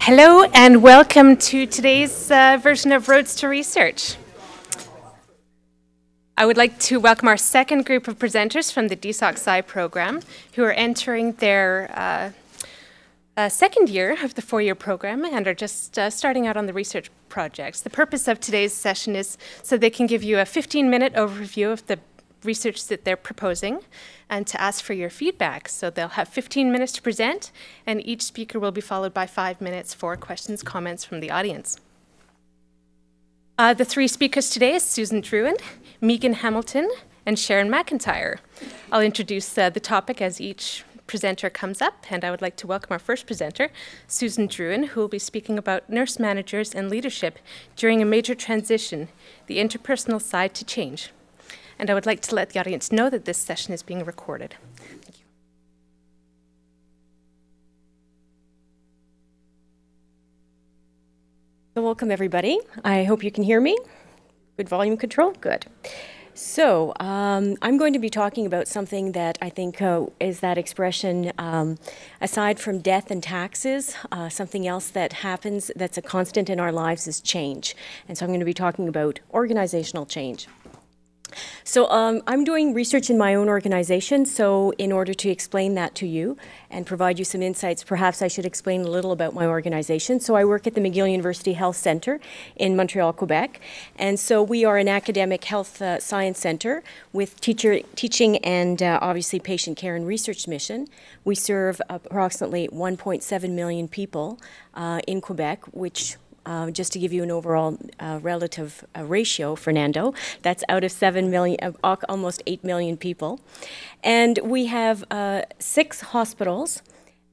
Hello and welcome to today's version of Roads to Research. I would like to welcome our second group of presenters from the DSOC-SCI program who are entering their second year of the four-year program and are just starting out on the research projects. The purpose of today's session is so they can give you a 15-minute overview of the research that they're proposing and to ask for your feedback. So they'll have 15 minutes to present, and each speaker will be followed by 5 minutes for questions, comments from the audience. The three speakers today is Susan Drouin, Meagan Hamilton, and Sharon McIntyre. I'll introduce the topic as each presenter comes up, and I would like to welcome our first presenter, Susan Drouin, who will be speaking about nurse managers and leadership during a major transition, the interpersonal side to change. And I would like to let the audience know that this session is being recorded. Thank you. So welcome, everybody. I hope you can hear me. Good volume control? Good. So I'm going to be talking about something that I think is that expression, aside from death and taxes, something else that happens that's a constant in our lives is change. And so I'm going to be talking about organizational change. So I'm doing research in my own organization, so in order to explain that to you and provide you some insights, perhaps I should explain a little about my organization. So I work at the McGill University Health Centre in Montreal, Quebec, and so we are an academic health science centre with teaching and obviously patient care and research mission. We serve approximately 1.7 million people in Quebec, which just to give you an overall relative ratio, Fernando, that's out of 7 million, almost 8 million people. And we have 6 hospitals.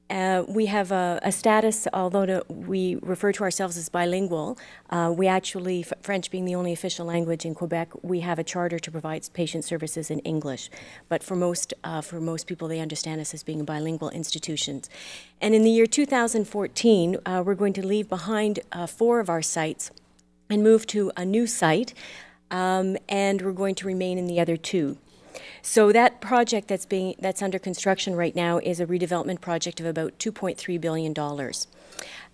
We have a status, although we refer to ourselves as bilingual, we actually, French being the only official language in Quebec, we have a charter to provide patient services in English. But for most people, they understand us as being bilingual institutions. And in the year 2014, we're going to leave behind 4 of our sites and move to a new site, and we're going to remain in the other 2. So that project that's under construction right now is a redevelopment project of about $2.3 billion.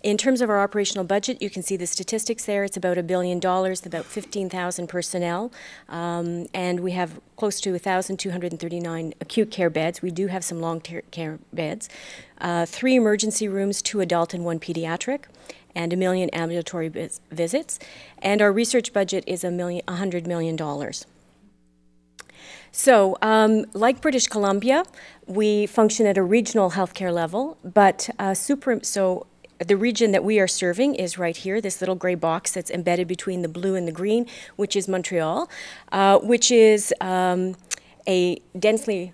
In terms of our operational budget, you can see the statistics there. It's about $1 billion, about 15,000 personnel, and we have close to 1,239 acute care beds. We do have some long-care beds, 3 emergency rooms, 2 adult and 1 pediatric, and 1 million ambulatory visits. And our research budget is $100 million. So, like British Columbia, we function at a regional healthcare level, but so the region that we are serving is right here, this little gray box that's embedded between the blue and the green, which is Montreal, which is a densely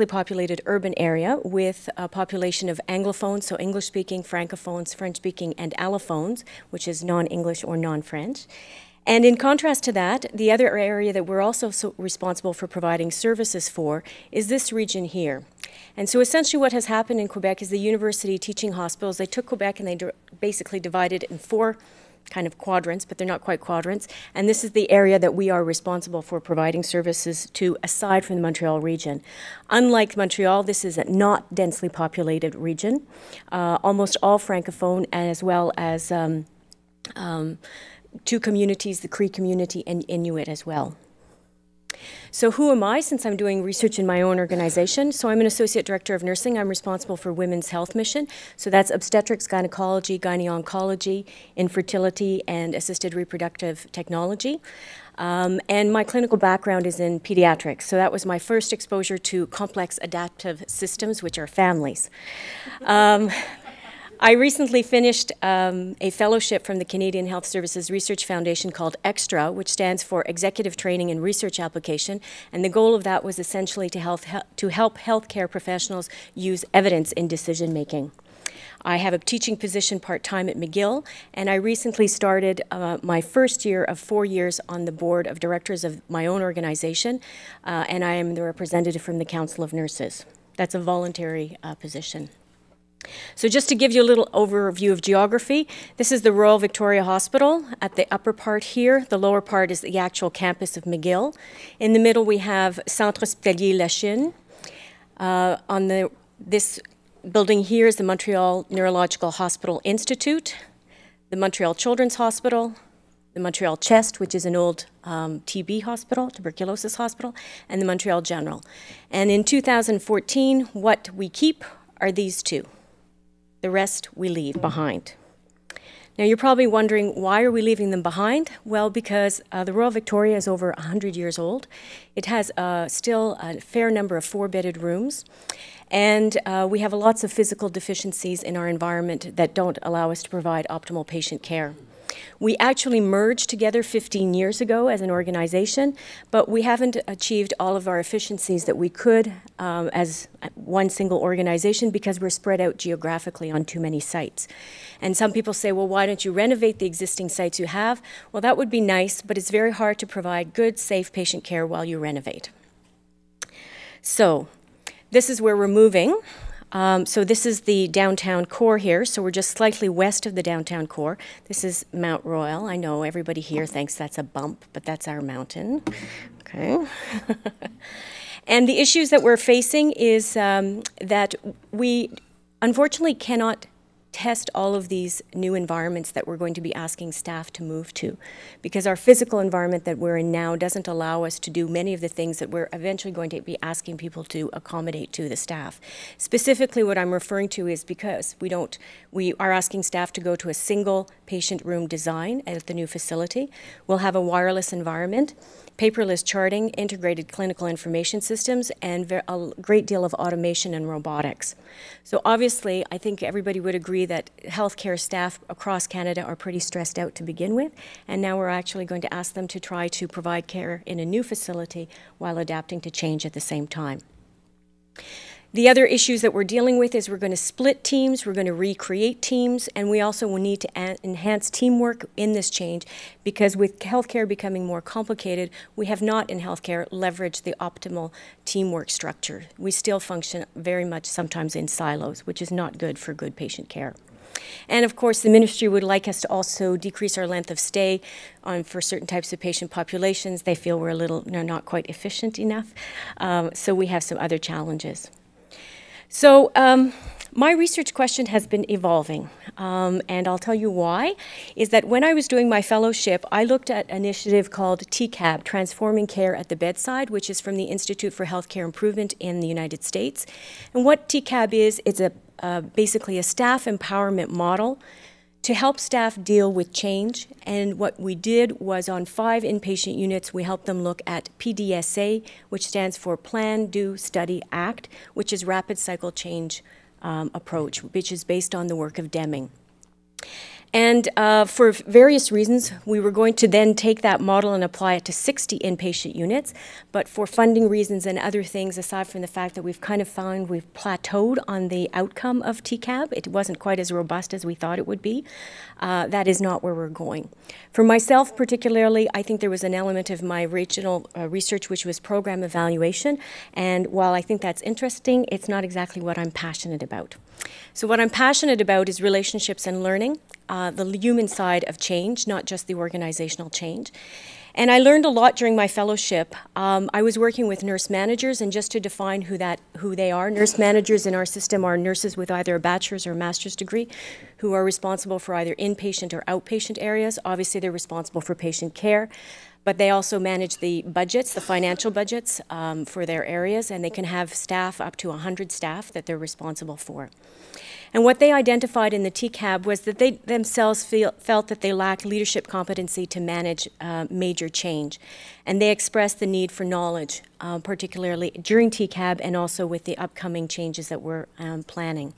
populated urban area with a population of Anglophones, so English-speaking, Francophones, French-speaking, and Allophones, which is non-English or non-French. And in contrast to that, the other area that we're also responsible for providing services for is this region here. And so essentially what has happened in Quebec is the university teaching hospitals, they took Quebec and they basically divided it in 4 kind of quadrants, but they're not quite quadrants. And this is the area that we are responsible for providing services to aside from the Montreal region. Unlike Montreal, this is a not densely populated region, almost all Francophone, as well as 2 communities, the Cree community and Inuit as well. So who am I, since I'm doing research in my own organization? So I'm an associate director of nursing. I'm responsible for women's health mission. So that's obstetrics, gynecology, gyne-oncology, infertility, and assisted reproductive technology. And my clinical background is in pediatrics. So that was my first exposure to complex adaptive systems, which are families. I recently finished a fellowship from the Canadian Health Services Research Foundation called EXTRA, which stands for Executive Training and Research Application, and the goal of that was essentially to help healthcare professionals use evidence in decision-making. I have a teaching position part-time at McGill, and I recently started my first year of 4 years on the board of directors of my own organization, and I am the representative from the Council of Nurses. That's a voluntary position. So just to give you a little overview of geography, this is the Royal Victoria Hospital at the upper part here. The lower part is the actual campus of McGill. In the middle we have Centre Hospitalier La Chine. On this building here is the Montreal Neurological Hospital Institute, the Montreal Children's Hospital, the Montreal Chest, which is an old TB hospital, tuberculosis hospital, and the Montreal General. And in 2014, what we keep are these two. The rest we leave behind. Now you're probably wondering, why are we leaving them behind? Well, because the Royal Victoria is over 100 years old. It has still a fair number of 4-bedded rooms. And we have lots of physical deficiencies in our environment that don't allow us to provide optimal patient care. We actually merged together 15 years ago as an organization, but we haven't achieved all of our efficiencies that we could as one single organization because we're spread out geographically on too many sites. And some people say, well, why don't you renovate the existing sites you have? Well, that would be nice, but it's very hard to provide good, safe patient care while you renovate. So this is where we're moving. So this is the downtown core here, so we're just slightly west of the downtown core. This is Mount Royal. I know everybody here thinks that's a bump, but that's our mountain. Okay. And the issues that we're facing is that we unfortunately cannot test all of these new environments that we're going to be asking staff to move to, because our physical environment that we're in now doesn't allow us to do many of the things that we're eventually going to be asking people to accommodate to the staff. Specifically, what I'm referring to is because we are asking staff to go to a single patient room design at the new facility. We'll have a wireless environment, paperless charting, integrated clinical information systems, and a great deal of automation and robotics. So obviously, I think everybody would agree that healthcare staff across Canada are pretty stressed out to begin with, and now we're actually going to ask them to try to provide care in a new facility while adapting to change at the same time. The other issues that we're dealing with is we're going to split teams, we're going to recreate teams, and we also will need to enhance teamwork in this change, because with healthcare becoming more complicated, we have not in healthcare leveraged the optimal teamwork structure. We still function very much sometimes in silos, which is not good for good patient care. And of course, the ministry would like us to also decrease our length of stay for certain types of patient populations. They feel we're not quite efficient enough, so we have some other challenges. So my research question has been evolving, and I'll tell you why, is that when I was doing my fellowship, I looked at an initiative called TCAB, Transforming Care at the Bedside, which is from the Institute for Healthcare Improvement in the United States. And what TCAB is, it's basically a staff empowerment model to help staff deal with change. And what we did was on 5 inpatient units, we helped them look at PDSA, which stands for Plan, Do, Study, Act, which is rapid cycle change approach, which is based on the work of Deming. And for various reasons, we were going to then take that model and apply it to 60 inpatient units. But for funding reasons and other things, aside from the fact that we've kind of found we've plateaued on the outcome of TCAB, it wasn't quite as robust as we thought it would be. That is not where we're going. For myself particularly, I think there was an element of my regional research which was program evaluation. And while I think that's interesting, it's not exactly what I'm passionate about. So what I'm passionate about is relationships and learning. The human side of change, not just the organizational change. And I learned a lot during my fellowship. I was working with nurse managers, and just to define who they are, nurse managers in our system are nurses with either a bachelor's or a master's degree who are responsible for either inpatient or outpatient areas. Obviously, they're responsible for patient care, but they also manage the budgets, the financial budgets for their areas, and they can have staff, up to 100 staff that they're responsible for. And what they identified in the TCAB was that they themselves felt that they lacked leadership competency to manage major change. And they expressed the need for knowledge, particularly during TCAB and also with the upcoming changes that we're planning.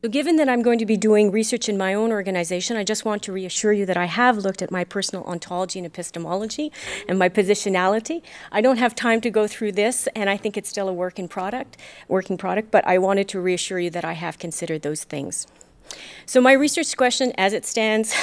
So given that I'm going to be doing research in my own organization, I just want to reassure you that I have looked at my personal ontology and epistemology and my positionality. I don't have time to go through this, and I think it's still a working product, but I wanted to reassure you that I have considered those things. So my research question, as it stands,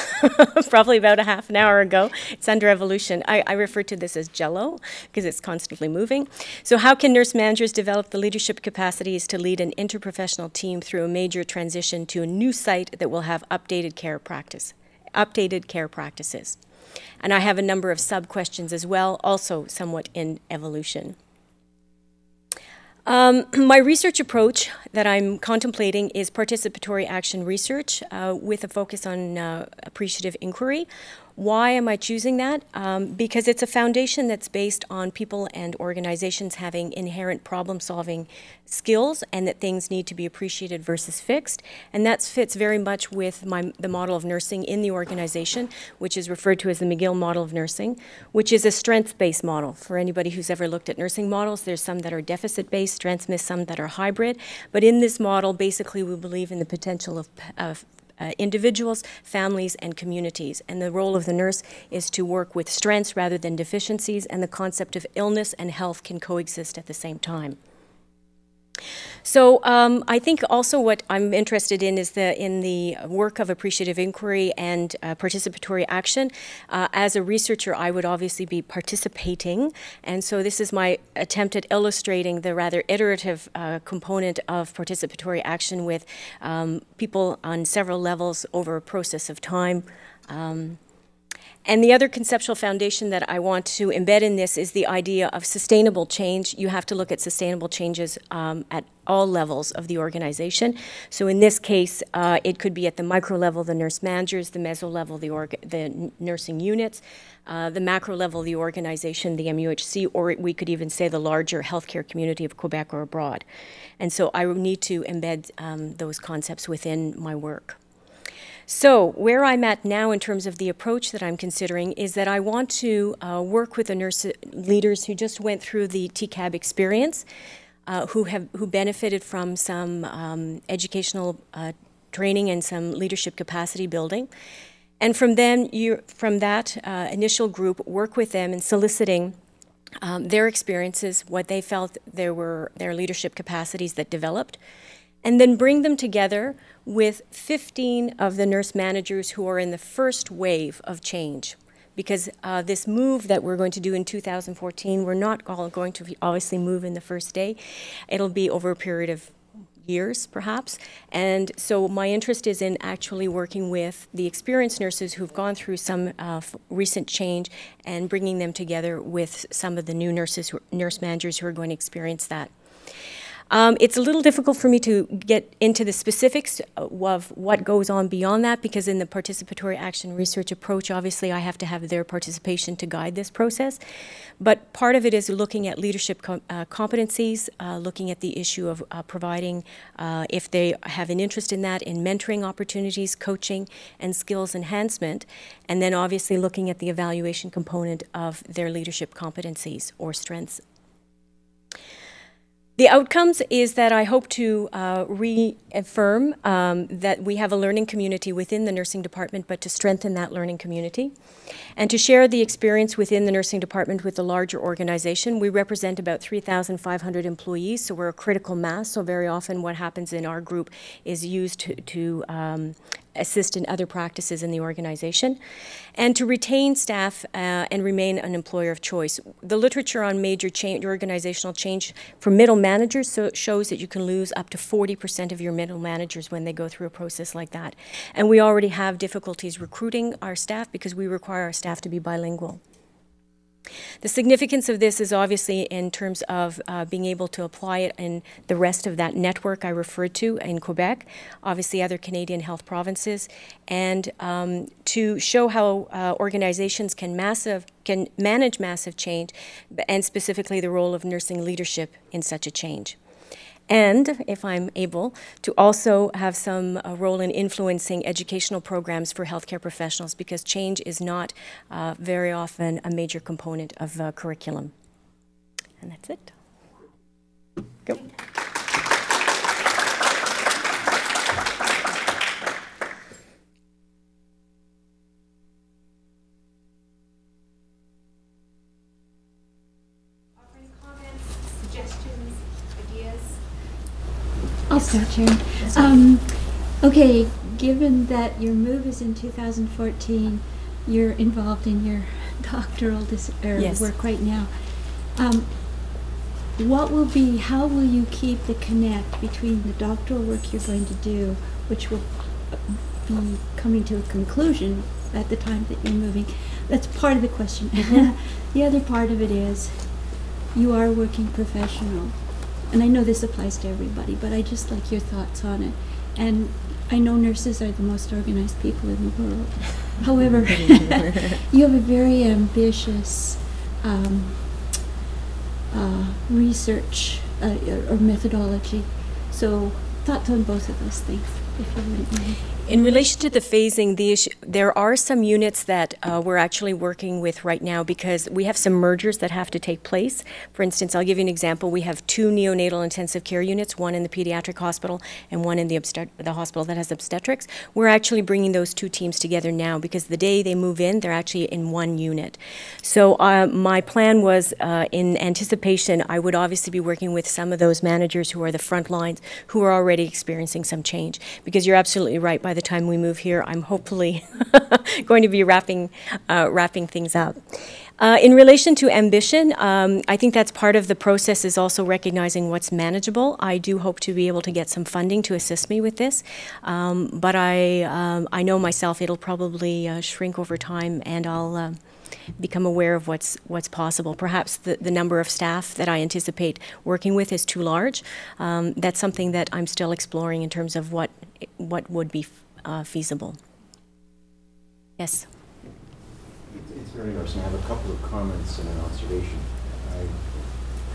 probably about a half an hour ago, it's under evolution. I refer to this as Jell-O because it's constantly moving. So how can nurse managers develop the leadership capacities to lead an interprofessional team through a major transition to a new site that will have updated care practices? And I have a number of sub-questions as well, also somewhat in evolution. My research approach that I'm contemplating is participatory action research with a focus on appreciative inquiry. Why am I choosing that? Because it's a foundation that's based on people and organizations having inherent problem-solving skills, and that things need to be appreciated versus fixed. And that fits very much with the model of nursing in the organization, which is referred to as the McGill model of nursing, which is a strengths-based model. For anybody who's ever looked at nursing models, there's some that are deficit-based, strengths-based, some that are hybrid. But in this model, basically, we believe in the potential of individuals, families, and communities. And the role of the nurse is to work with strengths rather than deficiencies, and the concept of illness and health can coexist at the same time. So I think also what I'm interested in is in the work of appreciative inquiry and participatory action. As a researcher, I would obviously be participating, and so this is my attempt at illustrating the rather iterative component of participatory action with people on several levels over a process of time. And the other conceptual foundation that I want to embed in this is the idea of sustainable change. You have to look at sustainable changes at all levels of the organization. So in this case, it could be at the micro level, the nurse managers, the meso level, the nursing units, the macro level, the organization, the MUHC, or we could even say the larger healthcare community of Quebec or abroad. And so I would need to embed those concepts within my work. So where I'm at now in terms of the approach that I'm considering is that I want to work with the nurse leaders who just went through the TCAB experience, who benefited from some educational training and some leadership capacity building. And from that initial group, work with them in soliciting their experiences, what they felt their leadership capacities that developed, and then bring them together with 15 of the nurse managers who are in the first wave of change. Because this move that we're going to do in 2014, we're not all going to obviously move in the first day. It'll be over a period of years, perhaps. And so my interest is in actually working with the experienced nurses who've gone through some recent change and bringing them together with some of the new nurse managers who are going to experience that. It's a little difficult for me to get into the specifics of what goes on beyond that, because in the participatory action research approach, obviously I have to have their participation to guide this process. But part of it is looking at leadership competencies, looking at the issue of providing, if they have an interest in that, in mentoring opportunities, coaching, and skills enhancement, and then obviously looking at the evaluation component of their leadership competencies or strengths. The outcomes is that I hope to reaffirm that we have a learning community within the nursing department, but to strengthen that learning community, and to share the experience within the nursing department with the larger organization. We represent about 3,500 employees, so we're a critical mass. So very often what happens in our group is used to assist in other practices in the organization, and to retain staff and remain an employer of choice. The literature on major organizational change for middle managers shows that you can lose up to 40% of your middle managers when they go through a process like that. And we already have difficulties recruiting our staff because we require our staff to be bilingual. The significance of this is obviously in terms of being able to apply it in the rest of that network I referred to in Quebec, obviously other Canadian health provinces, and to show how organizations can manage massive change, and specifically the role of nursing leadership in such a change. And, if I'm able, to also have some role in influencing educational programs for healthcare professionals, because change is not very often a major component of curriculum. And that's it. Go. Offering comments, suggestions, ideas? I'll start, Sharon. Okay, given that your move is in 2014, you're involved in your doctoral Yes. work right now. How will you keep the connect between the doctoral work you're going to do, which will be coming to a conclusion at the time that you're moving? That's part of the question. The other part of it is, you are a working professional. and I know this applies to everybody, but I just like your thoughts on it. And I know nurses are the most organized people in the world. However, you have a very ambitious research or methodology. So thoughts on both of those things, if you wouldn't mind. In relation to the phasing, the issue, there are some units that we're actually working with right now because we have some mergers that have to take place. For instance, I'll give you an example. We have 2 neonatal intensive care units, one in the pediatric hospital and one in the hospital that has obstetrics. We're actually bringing those 2 teams together now because the day they move in, they're actually in 1 unit. So my plan was, in anticipation, I would obviously be working with some of those managers who are the front lines, who are already experiencing some change. Because you're absolutely right. By the time we move here, I'm hopefully going to be wrapping things up. In relation to ambition, I think that's part of the process is also recognizing what's manageable. I do hope to be able to get some funding to assist me with this, but I know myself it'll probably shrink over time, and I'll become aware of what's possible. Perhaps the number of staff that I anticipate working with is too large. That's something that I'm still exploring in terms of what would be feasible. Yes? It's very interesting. I have a couple of comments and an observation. I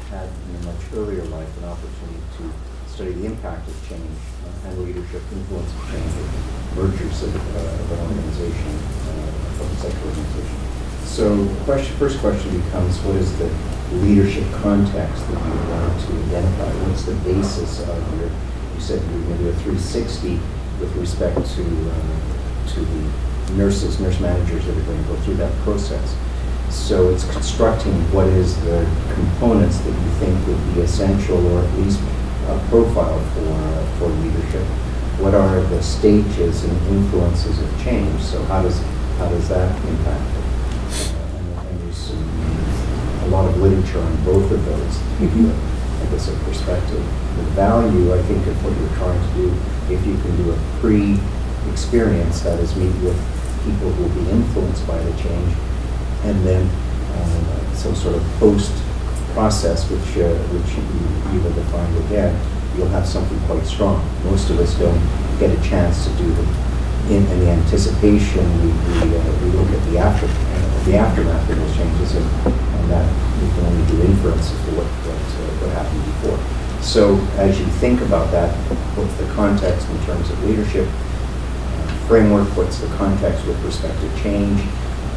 had in a much earlier life an opportunity to study the impact of change and leadership, influence of change, mergers of an organization, a public sector organization. So first question becomes, what is the leadership context that you want to identify? What's the basis of your, you said you were going to do a 360 with respect to the nurse managers that are going to go through that process. So it's constructing what is the components that you think would be essential or at least profile for leadership. What are the stages and influences of change? So how does that impact it? And there's a lot of literature on both of those to give you, I guess, a perspective. The value, I think, of what you're trying to do, if you can do a pre-experience, that is, meet with people who will be influenced by the change, and then some sort of post-process, which you will define again, you'll have something quite strong. Most of us don't get a chance to do them. In the anticipation, we look at the aftermath of those changes, and that we can only do inferences for what happened before. So as you think about that, what's the context in terms of leadership framework? What's the context with respect to change?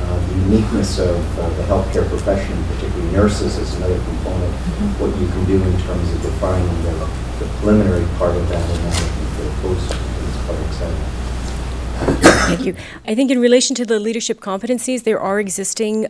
The uniqueness of the healthcare profession, particularly nurses, is another component. What you can do in terms of defining the preliminary part of that and then for the post is quite exciting. Thank you. I think in relation to the leadership competencies, there are existing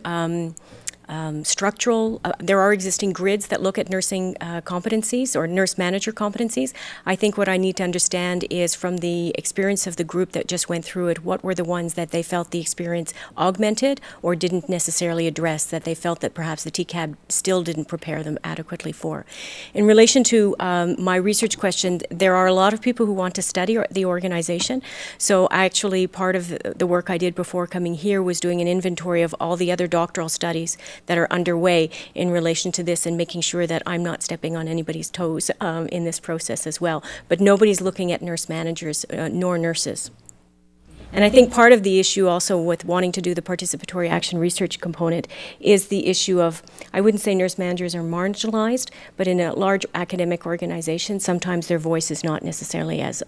there are existing grids that look at nursing competencies or nurse manager competencies. I think what I need to understand is from the experience of the group that just went through it, what were the ones that they felt the experience augmented or didn't necessarily address, that they felt that perhaps the TCAB still didn't prepare them adequately for. In relation to my research question, there are a lot of people who want to study the organization. So actually part of the work I did before coming here was doing an inventory of all the other doctoral studies that are underway in relation to this and making sure that I'm not stepping on anybody's toes in this process as well. But nobody's looking at nurse managers nor nurses. And I think part of the issue also with wanting to do the participatory action research component is the issue of, I wouldn't say nurse managers are marginalized, but in a large academic organization, sometimes their voice is not necessarily as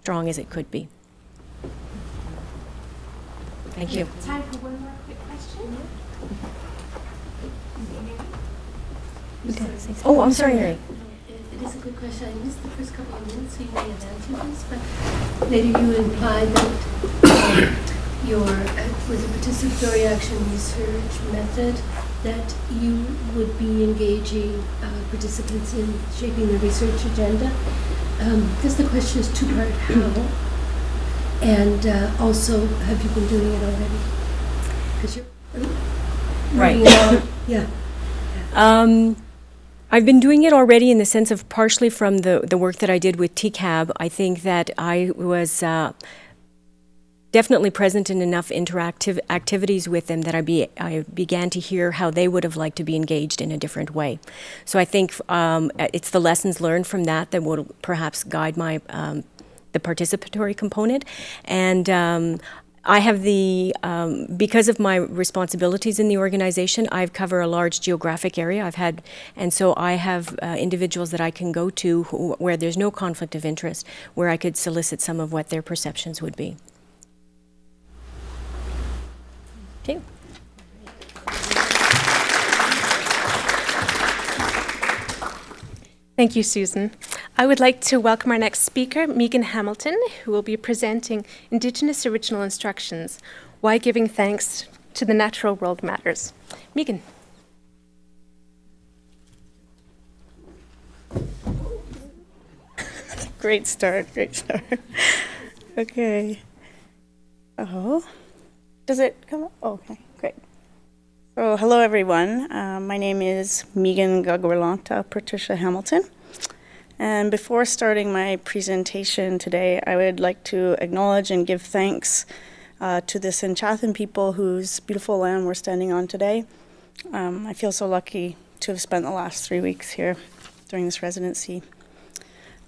strong as it could be. Thank you. Time for one more quick question. Oh, I'm sorry, Mary. It is a good question. I missed the first couple of minutes, so you may have answered this, but later you implied that with a participatory action research method, that you would be engaging participants in shaping the research agenda. I guess the question is two-part: how, and also, have you been doing it already? Because you're right. Yeah. I've been doing it already in the sense of partially from the work that I did with TCAB. I think that I was definitely present in enough interactive activities with them that I began to hear how they would have liked to be engaged in a different way. So I think it's the lessons learned from that that will perhaps guide my the participatory component. And I have because of my responsibilities in the organization, I cover a large geographic area. And so I have individuals that I can go to where there's no conflict of interest, where I could solicit some of what their perceptions would be. Okay. Thank you, Susan. I would like to welcome our next speaker, Meagan Hamilton, who will be presenting Indigenous Original Instructions, Why Giving Thanks to the Natural World Matters. Meagan. Great start, great start. Okay. Oh, does it come up? Oh, okay, great. So, hello everyone. My name is Meagan Gagwarlanta Patricia Hamilton. And before starting my presentation today, I would like to acknowledge and give thanks to the Sinchathan people whose beautiful land we're standing on today. I feel so lucky to have spent the last 3 weeks here during this residency.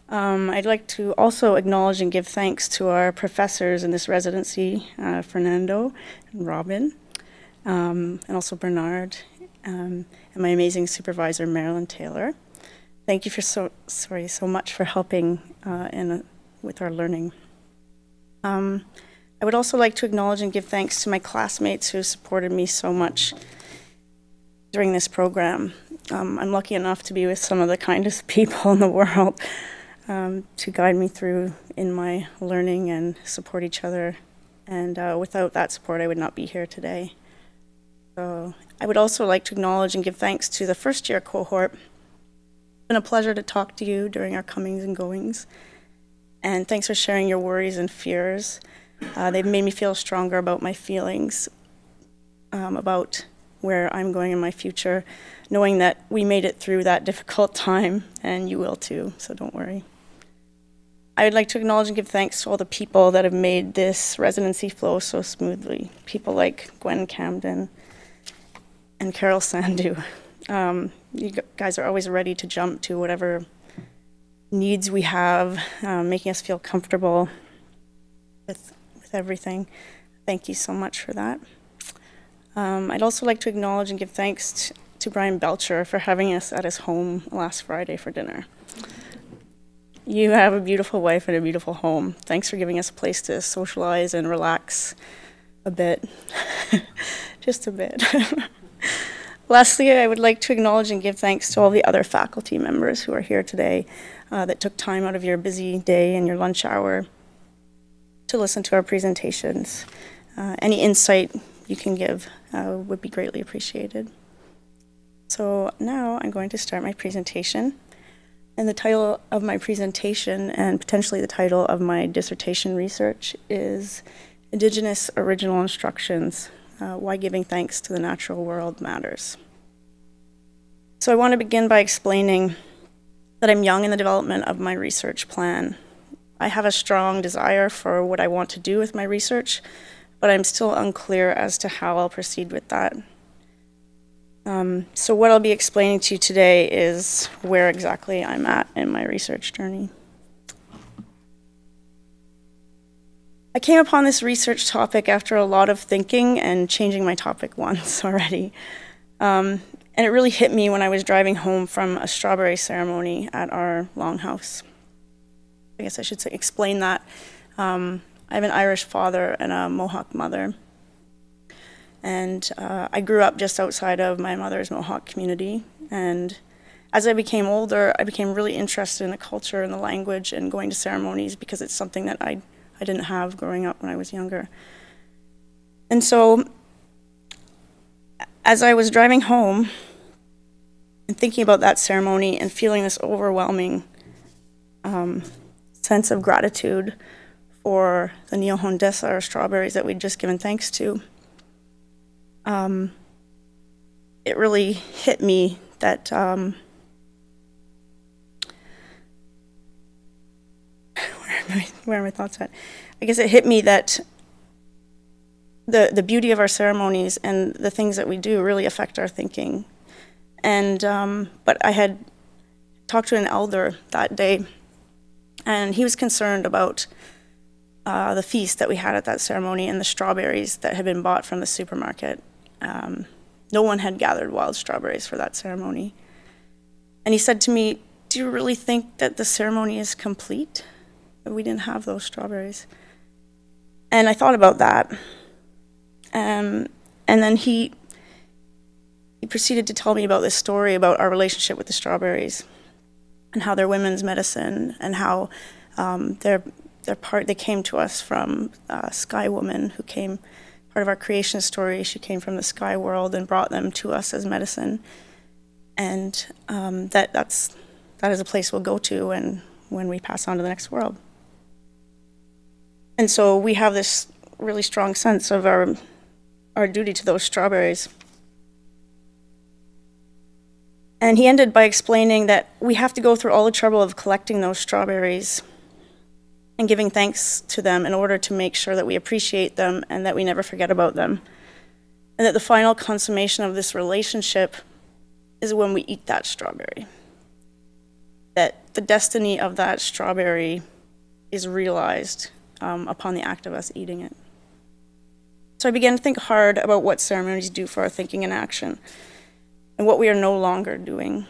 I'd like to also acknowledge and give thanks to our professors in this residency, Fernando and Robin, and also Bernard, and my amazing supervisor, Marilyn Taylor. Thank you for so much for helping with our learning. I would also like to acknowledge and give thanks to my classmates who supported me so much during this program. I'm lucky enough to be with some of the kindest people in the world to guide me through in my learning and support each other. And without that support, I would not be here today. So I would also like to acknowledge and give thanks to the first year cohort. It's been a pleasure to talk to you during our comings and goings. And thanks for sharing your worries and fears. They've made me feel stronger about my feelings, about where I'm going in my future, knowing that we made it through that difficult time, and you will too, so don't worry. I would like to acknowledge and give thanks to all the people that have made this residency flow so smoothly. People like Gwen Camden and Carol Sandu. You guys are always ready to jump to whatever needs we have, making us feel comfortable with everything. Thank you so much for that. I'd also like to acknowledge and give thanks to Brian Belcher for having us at his home last Friday for dinner. You have a beautiful wife and a beautiful home. Thanks for giving us a place to socialize and relax a bit, just a bit. Lastly, I would like to acknowledge and give thanks to all the other faculty members who are here today that took time out of your busy day and your lunch hour to listen to our presentations. Any insight you can give would be greatly appreciated. So now I'm going to start my presentation. And the title of my presentation, and potentially the title of my dissertation research, is Indigenous Original Instructions, Why Giving Thanks to the Natural World Matters. So I want to begin by explaining that I'm young in the development of my research plan. I have a strong desire for what I want to do with my research, but I'm still unclear as to how I'll proceed with that. So what I'll be explaining to you today is where exactly I'm at in my research journey. I came upon this research topic after a lot of thinking and changing my topic once already. And it really hit me when I was driving home from a strawberry ceremony at our longhouse. I guess I should explain that. I have an Irish father and a Mohawk mother. And I grew up just outside of my mother's Mohawk community. And as I became older, I became really interested in the culture and the language and going to ceremonies because it's something that I didn't have growing up when I was younger. And so as I was driving home and thinking about that ceremony and feeling this overwhelming sense of gratitude for the Nihondesa, or strawberries, that we'd just given thanks to, it really hit me that where are my thoughts at? I guess it hit me that the beauty of our ceremonies and the things that we do really affect our thinking. And but I had talked to an elder that day, and he was concerned about the feast that we had at that ceremony and the strawberries that had been bought from the supermarket. No one had gathered wild strawberries for that ceremony. And he said to me, "Do you really think that the ceremony is complete? That we didn't have those strawberries?" And I thought about that. And then he proceeded to tell me about this story about our relationship with the strawberries and how they're women's medicine, and how they came to us from Sky Woman, who came, part of our creation story. She came from the sky world and brought them to us as medicine. And that is a place we'll go to when we pass on to the next world. And so we have this really strong sense of our duty to those strawberries. And he ended by explaining that we have to go through all the trouble of collecting those strawberries and giving thanks to them in order to make sure that we appreciate them and that we never forget about them. And that the final consummation of this relationship is when we eat that strawberry. That the destiny of that strawberry is realized upon the act of us eating it. So I began to think hard about what ceremonies do for our thinking and action, and what we are no longer doing.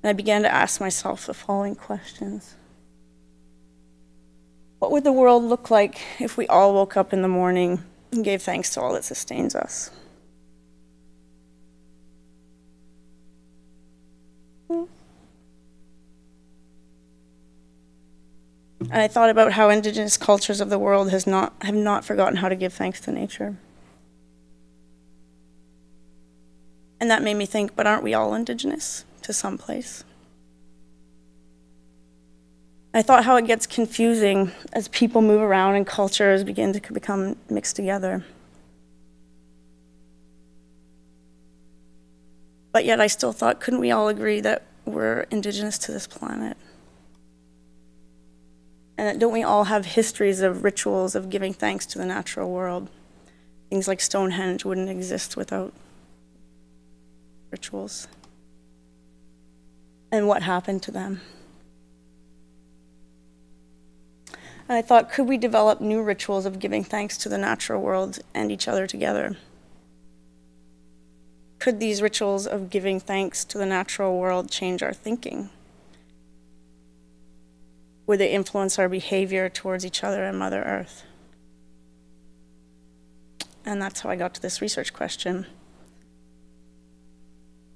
And I began to ask myself the following questions. What would the world look like if we all woke up in the morning and gave thanks to all that sustains us? And I thought about how Indigenous cultures of the world have not forgotten how to give thanks to nature. And that made me think, but aren't we all Indigenous to some place? I thought how it gets confusing as people move around and cultures begin to become mixed together. But yet I still thought, couldn't we all agree that we're Indigenous to this planet? And that don't we all have histories of rituals of giving thanks to the natural world? Things like Stonehenge wouldn't exist without rituals. And what happened to them? And I thought, could we develop new rituals of giving thanks to the natural world and each other together? Could these rituals of giving thanks to the natural world change our thinking? Would they influence our behavior towards each other and Mother Earth? And that's how I got to this research question.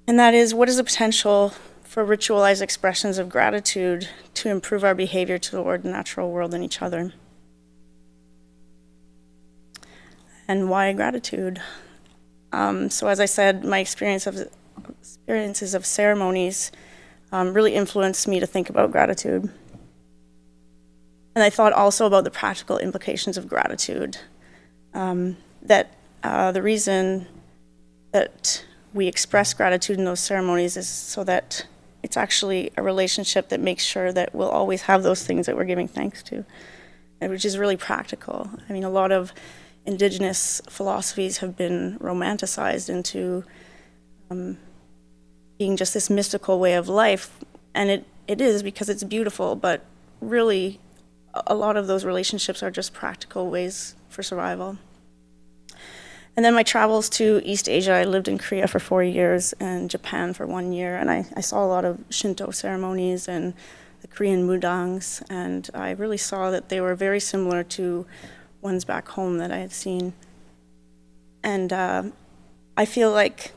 And that is, what is the potential for ritualized expressions of gratitude to improve our behavior toward the natural world and each other? And why gratitude? So as I said, my experiences of ceremonies really influenced me to think about gratitude. And I thought also about the practical implications of gratitude. That the reason that we express gratitude in those ceremonies is so that it's actually a relationship that makes sure that we'll always have those things that we're giving thanks to, which is really practical. I mean, a lot of Indigenous philosophies have been romanticized into being just this mystical way of life, and it is because it's beautiful, but really a lot of those relationships are just practical ways for survival. And then my travels to East Asia, I lived in Korea for 4 years and Japan for 1 year, and I saw a lot of Shinto ceremonies and the Korean mudangs, and I really saw that they were very similar to ones back home that I had seen. And I feel like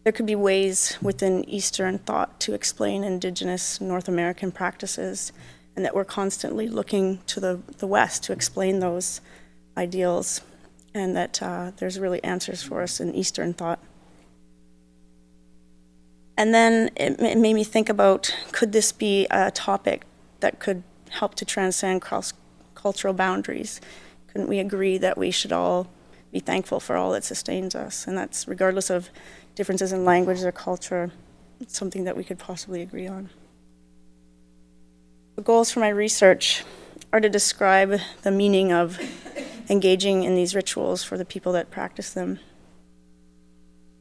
there could be ways within Eastern thought to explain Indigenous North American practices, and that we're constantly looking to the West to explain those ideals, and that there's really answers for us in Eastern thought. And then it made me think about, could this be a topic that could help to transcend cross-cultural boundaries? Couldn't we agree that we should all be thankful for all that sustains us? And that's regardless of differences in language or culture, it's something that we could possibly agree on. The goals for my research are to describe the meaning of engaging in these rituals for the people that practice them,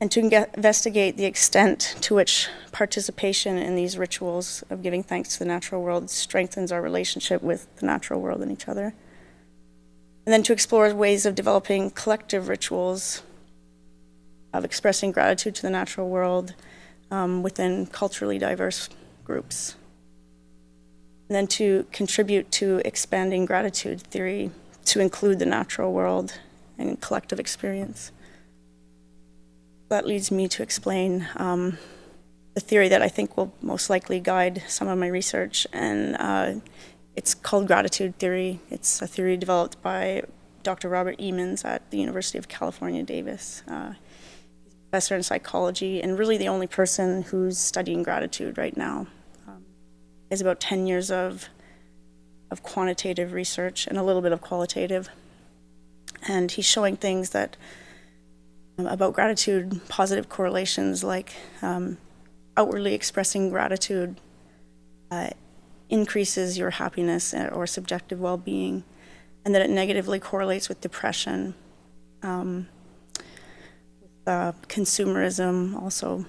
and to investigate the extent to which participation in these rituals of giving thanks to the natural world strengthens our relationship with the natural world and each other. And then to explore ways of developing collective rituals of expressing gratitude to the natural world within culturally diverse groups. And then to contribute to expanding gratitude theory to include the natural world and collective experience. That leads me to explain the theory that I think will most likely guide some of my research, and it's called gratitude theory. It's a theory developed by Dr. Robert Emmons at the University of California, Davis. He's a professor in psychology and really the only person who's studying gratitude right now. He has about 10 years of quantitative research and a little bit of qualitative. And he's showing things that about gratitude, positive correlations like outwardly expressing gratitude increases your happiness or subjective well-being, and that it negatively correlates with depression, consumerism also,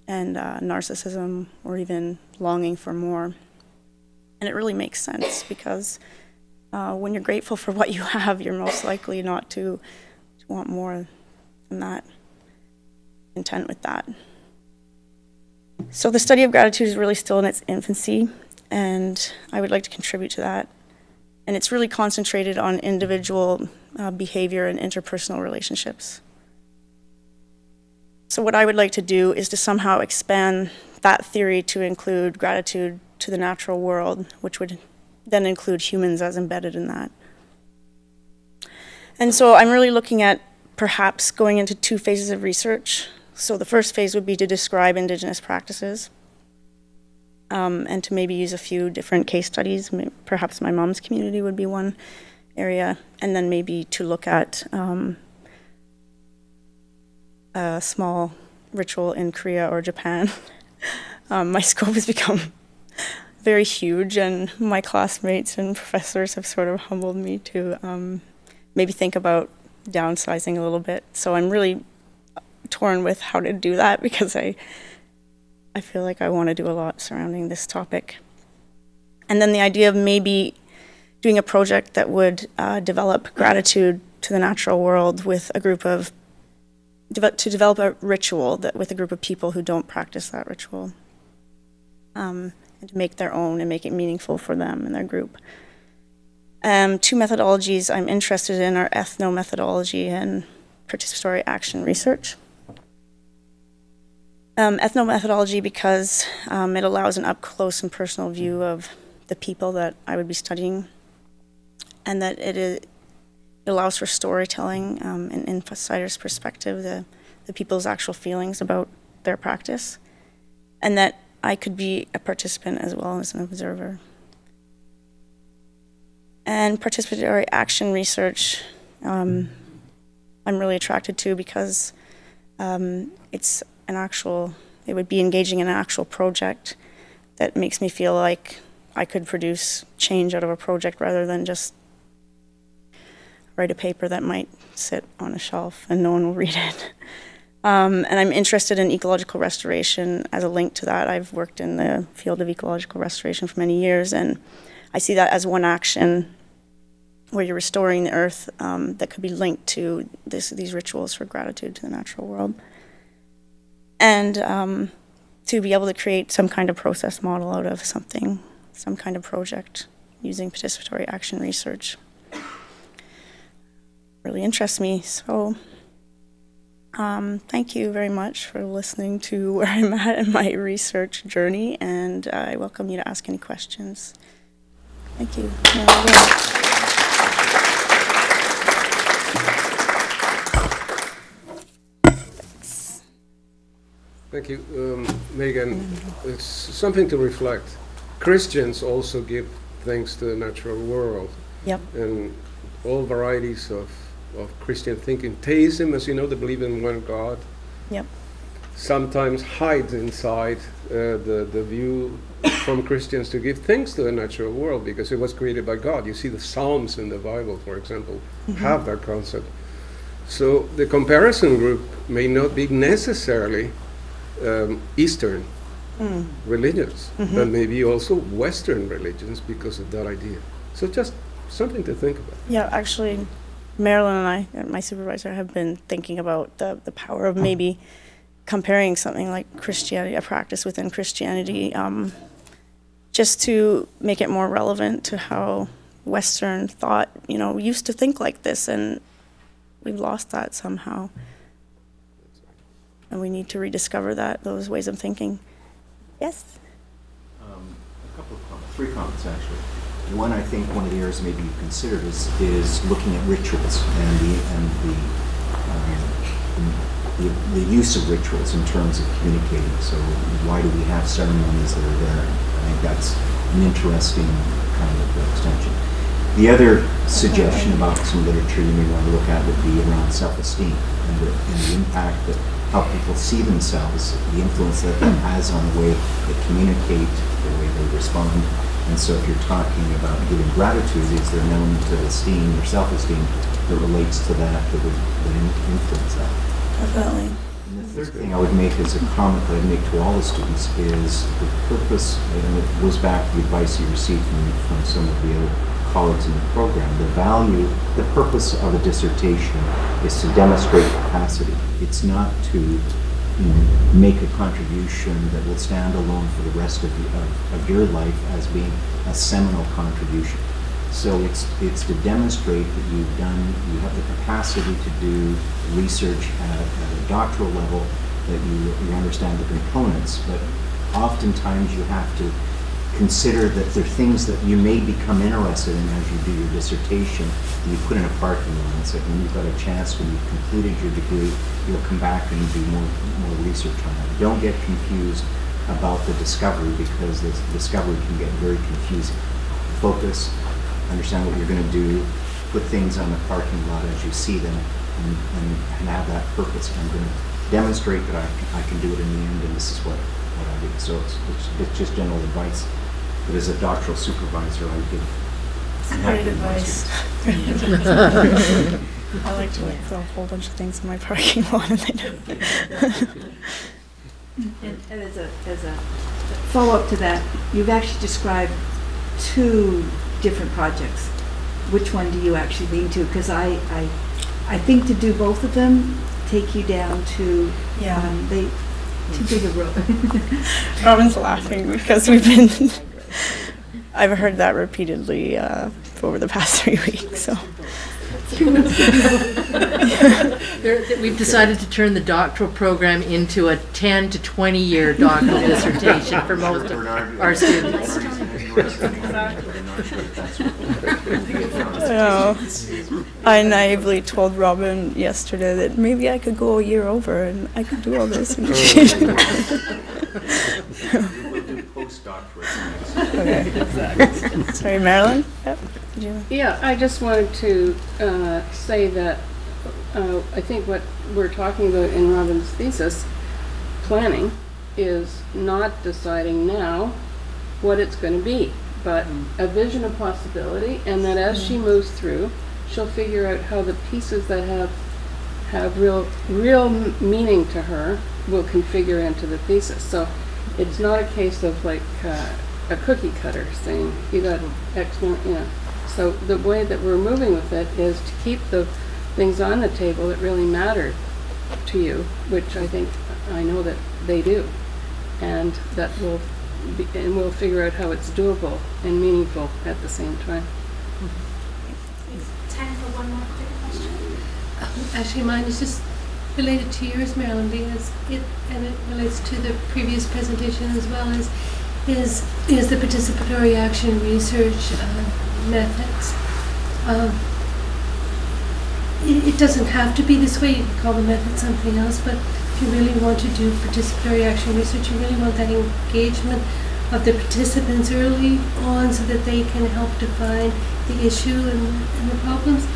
and narcissism, or even longing for more. And it really makes sense because when you're grateful for what you have, you're most likely not to want more than that, content with that. So the study of gratitude is really still in its infancy, and I would like to contribute to that. And it's really concentrated on individual behavior and interpersonal relationships. So what I would like to do is to somehow expand that theory to include gratitude to the natural world, which would then include humans as embedded in that. And so I'm really looking at perhaps going into 2 phases of research. So the first phase would be to describe Indigenous practices, and to maybe use a few different case studies. Perhaps my mom's community would be one area, and then maybe to look at a small ritual in Korea or Japan. My scope has become very huge, and my classmates and professors have sort of humbled me to maybe think about downsizing a little bit. So I'm really torn with how to do that because I feel like I want to do a lot surrounding this topic. And then the idea of maybe doing a project that would develop gratitude to the natural world with a group of, to develop a ritual that with a group of people who don't practice that ritual, and to make their own and make it meaningful for them and their group. 2 methodologies I'm interested in are ethno-methodology and participatory action research. Ethno-methodology because it allows an up-close and personal view of the people that I would be studying, and that it allows for storytelling and insider's perspective, the people's actual feelings about their practice, and that I could be a participant as well as an observer. And participatory action research, I'm really attracted to because it's an actual, it would be engaging in an actual project that makes me feel like I could produce change out of a project rather than just write a paper that might sit on a shelf and no one will read it. And I'm interested in ecological restoration as a link to that. I've worked in the field of ecological restoration for many years, and I see that as one action where you're restoring the earth that could be linked to these rituals for gratitude to the natural world. And to be able to create some kind of process model out of something, some kind of project using participatory action research really interests me. So thank you very much for listening to where I'm at in my research journey, and I welcome you to ask any questions. Thank you. Thank you, Meagan. It's something to reflect. Christians also give thanks to the natural world. Yep. And all varieties of Christian thinking. Theism, as you know, they believe in one God. Yep. Sometimes hides inside the view from Christians to give thanks to the natural world because it was created by God. You see the Psalms in the Bible, for example, have that concept. So the comparison group may not be necessarily Eastern religions, but maybe also Western religions because of that idea. So just something to think about. Yeah, actually, Marilyn and I, my supervisor, have been thinking about the power of maybe comparing something like Christianity, a practice within Christianity, just to make it more relevant to how Western thought, used to think like this, and we've lost that somehow. And we need to rediscover those ways of thinking. Yes? A couple of comments, 3 comments actually. One, I think one of the areas maybe you considered is looking at rituals and the use of rituals in terms of communicating. So why do we have ceremonies that are there? I think that's an interesting kind of extension. The other suggestion about some literature you may want to look at would be around self-esteem and the impact that how people see themselves, the influence that has on the way they communicate, the way they respond. And so if you're talking about giving gratitude, is there an element of esteem or self-esteem that relates to that would influence that? Definitely. And the third thing I would make as a comment that I'd make to all the students is the purpose, and it goes back to the advice you received from some of the other colleagues in the program, the purpose of a dissertation is to demonstrate capacity. It's not to make a contribution that will stand alone for the rest of your life as being a seminal contribution. So it's to demonstrate that you have the capacity to do research at a doctoral level, that you understand the components, but oftentimes you have to consider that there are things that you may become interested in as you do your dissertation that you put in a parking lot. It's like when you've got a chance, when you've completed your degree, you'll come back and do more research on that. Don't get confused about the discovery because the discovery can get very confusing. Focus, understand what you're going to do, put things on the parking lot as you see them, and have that purpose. I'm going to demonstrate that I can do it in the end, and this is what I do. So it's just general advice. But as a doctoral supervisor, I give great advice. I like to put a whole bunch of things in my parking lot, and they don't. And as a follow-up to that, you've actually described 2 different projects. Which one do you actually lean to? Because I think to do both of them take you down to too big a road. Robin's laughing because I've heard that repeatedly over the past 3 weeks. So. We've decided to turn the doctoral program into a 10 to 20-year doctoral dissertation for most of our students. I naively told Robin yesterday that maybe I could go a year over and I could do all this. Okay. Exactly. Sorry, Marilyn? Yep. Yeah, I just wanted to say that I think what we're talking about in Robin's thesis, planning, is not deciding now what it's going to be, but a vision of possibility, and that as she moves through, she'll figure out how the pieces that have real meaning to her will configure into the thesis. So it's not a case of like a cookie cutter saying you got X, So the way that we're moving with it is to keep the things on the table that really matter to you, which I know that they do, and that we'll figure out how it's doable and meaningful at the same time. Time for one more quick question. Actually, mine is just related to yours, Marilyn, because it relates to the previous presentation as well as is the participatory action research methods. It doesn't have to be this way. You can call the method something else, but if you really want to do participatory action research, you really want that engagement of the participants early on so that they can help define the issue and the problems.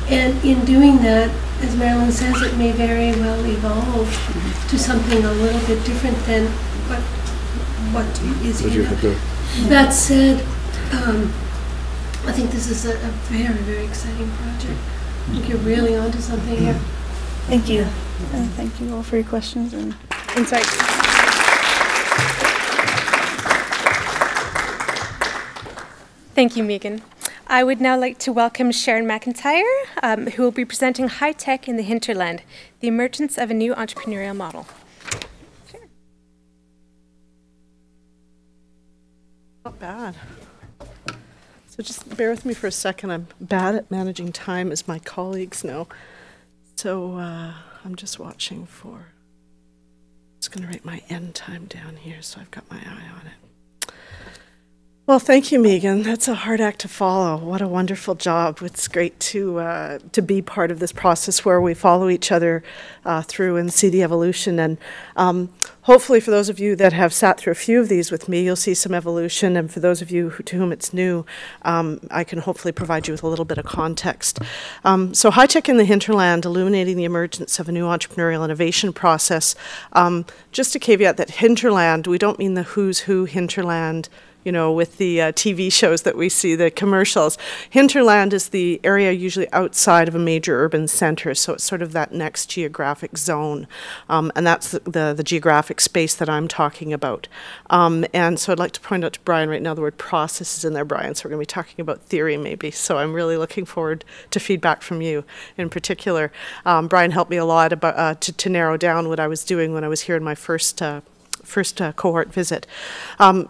And in doing that, as Marilyn says, it may very well evolve to something a little bit different than what is That said, I think this is a very, very exciting project. I think you're really onto something here. Thank you. Thank you all for your questions and insights. Thank you, Meagan. I would now like to welcome Sharon McIntyre, who will be presenting High Tech in the Hinterland, the Emergence of a New Entrepreneurial Model. Not bad. So just bear with me for a second. I'm bad at managing time, as my colleagues know. So I'm just watching for, I'm just going to write my end time down here so I've got my eye on it. Well, thank you, Meagan. That's a hard act to follow. What a wonderful job. It's great to be part of this process where we follow each other through and see the evolution. And hopefully for those of you that have sat through a few of these with me, you'll see some evolution. And for those of you to whom it's new, I can hopefully provide you with a little bit of context. So High Tech in the Hinterland, illuminating the emergence of a new entrepreneurial innovation process. Just a caveat that hinterland, we don't mean the who's who hinterland, you know, with the TV shows that we see, the commercials. Hinterland is the area usually outside of a major urban center, so it's sort of that next geographic zone, and that's the geographic space that I'm talking about. And so I'd like to point out to Brian right now the word process is in there, Brian, so we're going to be talking about theory maybe, so I'm really looking forward to feedback from you in particular. Brian helped me a lot about, to narrow down what I was doing when I was here in my first cohort visit.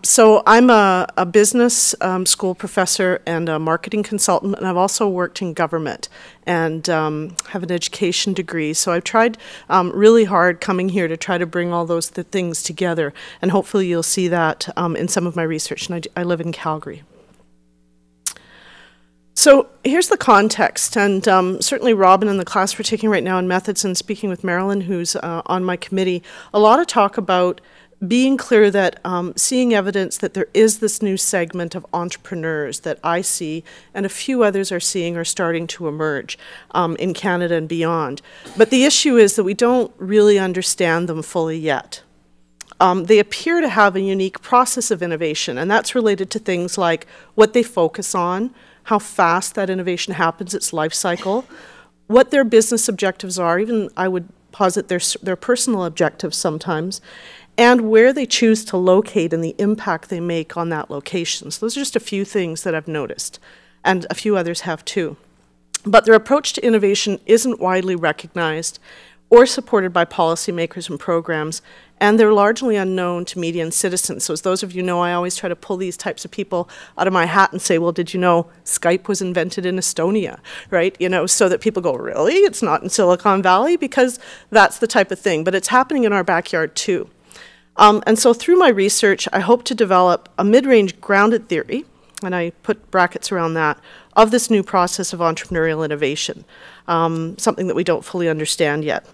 So I'm a business school professor and a marketing consultant, and I've also worked in government and have an education degree. So I've tried really hard coming here to try to bring all those things together, and hopefully you'll see that in some of my research, and I live in Calgary. So here's the context, and certainly Robin and the class we're taking right now in methods, and speaking with Marilyn, who's on my committee, a lot of talk about being clear that seeing evidence that there is this new segment of entrepreneurs that I see and a few others are seeing are starting to emerge in Canada and beyond. But the issue is that we don't really understand them fully yet. They appear to have a unique process of innovation, and that's related to things like what they focus on, how fast that innovation happens, its life cycle, what their business objectives are, even I would posit their personal objectives sometimes, and where they choose to locate and the impact they make on that location. So those are just a few things that I've noticed, and a few others have too. But their approach to innovation isn't widely recognized or supported by policymakers and programs, and they're largely unknown to median citizens. So as those of you know, I always try to pull these types of people out of my hat and say, well, did you know Skype was invented in Estonia, right? You know, so that people go, really? It's not in Silicon Valley? Because that's the type of thing, but it's happening in our backyard too. And so through my research, I hope to develop a mid-range grounded theory, and I put brackets around that, of this new process of entrepreneurial innovation, something that we don't fully understand yet.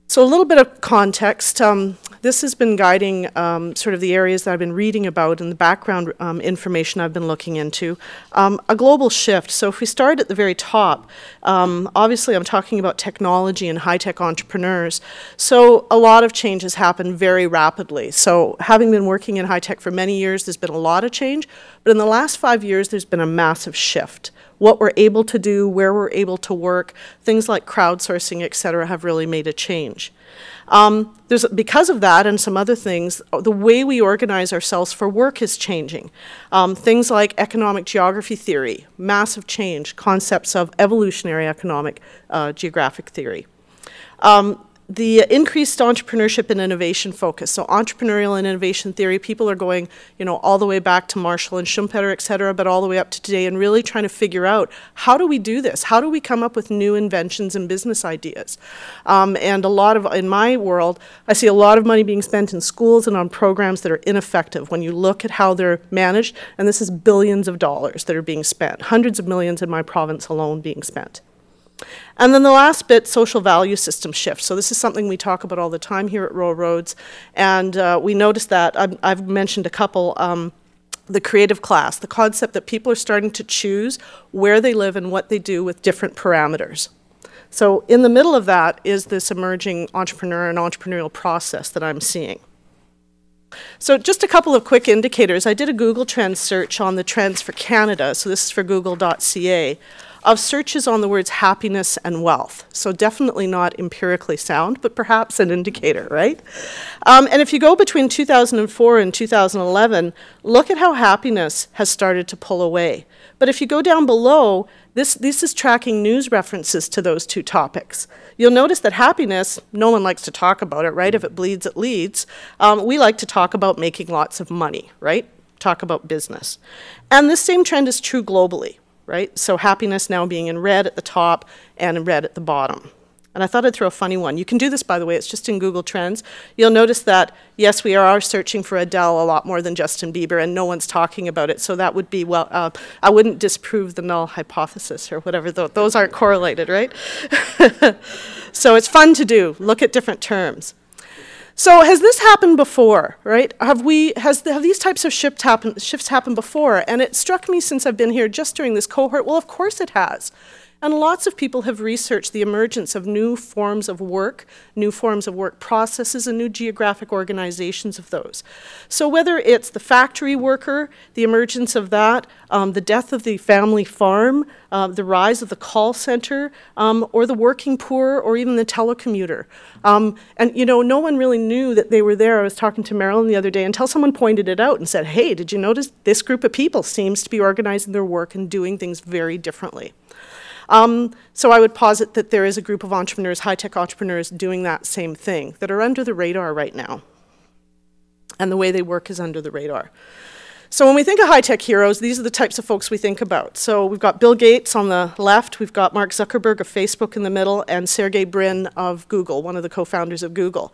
So a little bit of context. This has been guiding sort of the areas that I've been reading about and the background information I've been looking into. A global shift. So if we start at the very top, obviously I'm talking about technology and high-tech entrepreneurs. So a lot of change has happened very rapidly. So having been working in high-tech for many years, there's been a lot of change. But in the last 5 years, there's been a massive shift. What we're able to do, where we're able to work, things like crowdsourcing, et cetera, have really made a change. Because of that and some other things, the way we organize ourselves for work is changing. Things like economic geography theory, massive change, concepts of evolutionary economic geographic theory. The increased entrepreneurship and innovation focus. So entrepreneurial and innovation theory, people are going, you know, all the way back to Marshall and Schumpeter, et cetera, but all the way up to today and really trying to figure out, how do we do this? How do we come up with new inventions and business ideas? And a lot of, in my world, I see a lot of money being spent in schools and on programs that are ineffective when you look at how they're managed, and this is billions of dollars that are being spent, hundreds of millions in my province alone being spent. And then the last bit, social value system shift. So this is something we talk about all the time here at Rural Roads, and we noticed that, I've mentioned a couple, the creative class, the concept that people are starting to choose where they live and what they do with different parameters. So in the middle of that is this emerging entrepreneur and entrepreneurial process that I'm seeing. So just a couple of quick indicators. I did a Google Trends search on the trends for Canada, so this is for google.ca, of searches on the words happiness and wealth. So definitely not empirically sound, but perhaps an indicator, right? And if you go between 2004 and 2011, look at how happiness has started to pull away. But if you go down below, this is tracking news references to those two topics. You'll notice that happiness, no one likes to talk about it, right? If it bleeds, it leads. We like to talk about making lots of money, right? Talk about business. And this same trend is true globally, right? So happiness now being in red at the top and in red at the bottom. And I thought I'd throw a funny one. You can do this, by the way, it's just in Google Trends. You'll notice that, yes, we are searching for Adele a lot more than Justin Bieber, and no one's talking about it. So that would be, well, I wouldn't disprove the null hypothesis or whatever. Those aren't correlated, right? So it's fun to do. Look at different terms. So has this happened before, right? Have these types of shifts happened before? And it struck me since I've been here just during this cohort, well, of course it has. And lots of people have researched the emergence of new forms of work processes, and new geographic organizations of those. So whether it's the factory worker, the emergence of that, the death of the family farm, the rise of the call center, or the working poor, or even the telecommuter. And you know, no one really knew that they were there. I was talking to Marilyn the other day until someone pointed it out and said, hey, did you notice this group of people seems to be organizing their work and doing things very differently? So I would posit that there is a group of entrepreneurs, high-tech entrepreneurs, doing that same thing, that are under the radar right now. And the way they work is under the radar. So when we think of high-tech heroes, these are the types of folks we think about. So we've got Bill Gates on the left, we've got Mark Zuckerberg of Facebook in the middle, and Sergey Brin of Google, one of the co-founders of Google.